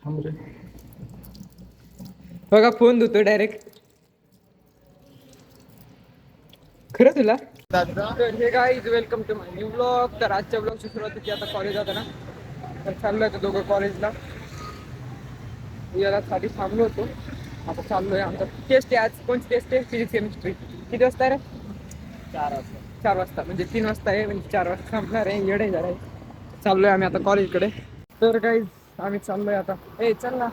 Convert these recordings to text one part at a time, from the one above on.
थांब रे. बघा फोन धुतो डायरेक्ट. खरं तुला तर हे guys welcome to my new blog. तर आजच्या ब्लॉगची सुरुवात होती आता कॉलेज जातं ना, तर चाललो आहे दोघं कॉलेजला. याला साठी थांबलो होतो, आता चाललोय. आमचा टेस्ट आहे आज. कोणती टेस्ट आहे? Physics chemistry. किती वाजता आहे रे? 4 वाजता. 4 वाजता म्हणजे 3 वाजता आहे, म्हणजे 4 वाजता संपणार आहे. येडे जरा चाललोय आम्ही आता कॉलेजकडे. तर गाईज आम्ही चाललोय आता. ए चल ना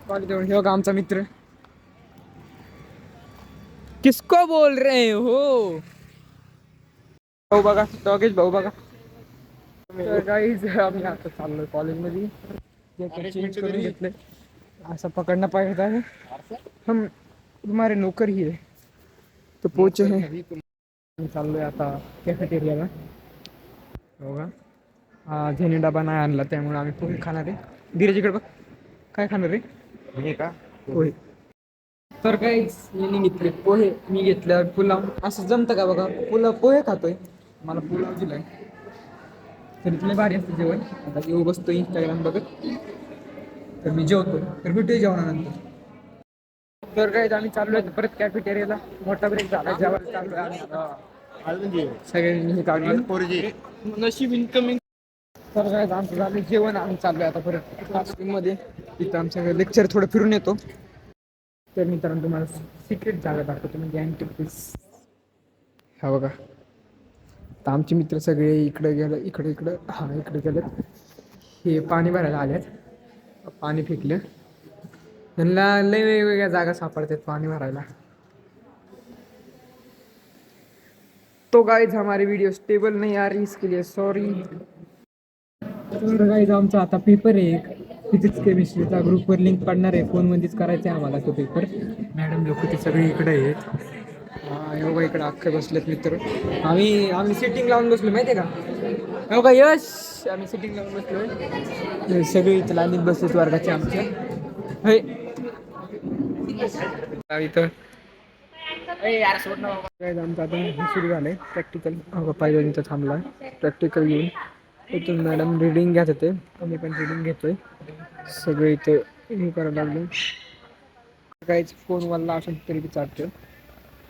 कॉलेज जवळ. हे बघा आमचा मित्र. किसको बोल रहे हो? भाऊ बघा, डॉगेश भाऊ बघा. तर गाईज आम्ही आता चाललोय कॉलेजमध्ये. जे चेंज करून घेतले. असं पकडना पाहिजे आहे. हम तुम्हारे नौकर ही है तो पोचे है. आम्ही चाललोय आता कॅफेटेरियाला. हो का? हा झेनी डबा नाही आणला त्यामुळे आम्ही पोहे खाणार आहे. धीरजीकडे बघ, काय खाणार रे? मी का पोहे. तर काहीच यांनी घेतले पोहे, मी घेतलं पुलाव. असं जमतं का बघा? पुलाव पोहे खातोय, मला पुलाव दिलाय. तर इथले भारी असतं जेवण. आता येऊ बसतो इंस्टाग्राम बघत. तर मी जेवतो, तर भेटूया जेवणानंतर. तर काय आम्ही चाललोय परत कॅफेटेरियाला. मोठा ब्रेक झाला, जेवायला चाललोय आम्ही आता. सगळ्यांनी काढली नशीब इन्कमिंग. तर काय आमचं झालं जेवण, आम्ही चाललोय आता परत क्लासरूममध्ये. तिथं आमचं लेक्चर थोडं फिरून येतो. तर मित्रांनो तुम्हाला सिक्रेट जागा दाखवतो, म्हणजे अँटिक पीस. हा बघा, तर आमचे मित्र सगळे इकडे गेलं, इकडं हा इकडे गेलं. हे पाणी भरायला आल्यात, पाणी फेकलं. त्यांना लय वेगवेगळ्या जागा सापडतात पाणी भरायला. तो गाइस हमारी वीडियो स्टेबल नहीं आ रही, इसके लिए सॉरी. तर गाइस आमचा आता पेपर आहे एक फिजिक्स केमिस्ट्रीचा. ग्रुपवर लिंक पडणार आहे, फोनमध्येच करायचा आहे आम्हाला तो पेपर. मॅडम लोक ते सगळे इकडे आहेत. योगा इकडे अख्खे बसलेत मित्र. आम्ही सिटिंग लावून बसलो माहिती आहे का? योगा यश आम्ही सिटिंग लावून बसलोय. सगळे इथं लाईनीत बसलेत वर्गाचे आमच्या. हे इथं आमचं आता सुरू झालंय प्रॅक्टिकल. पाहिजे इथं थांबला प्रॅक्टिकल घेऊन. इथून मॅडम रिडिंग घेत होते, आम्ही पण रिडिंग घेतोय. सगळे इथे हे करायला लागले. काहीच फोन वाला असेल तरी बी चालतं.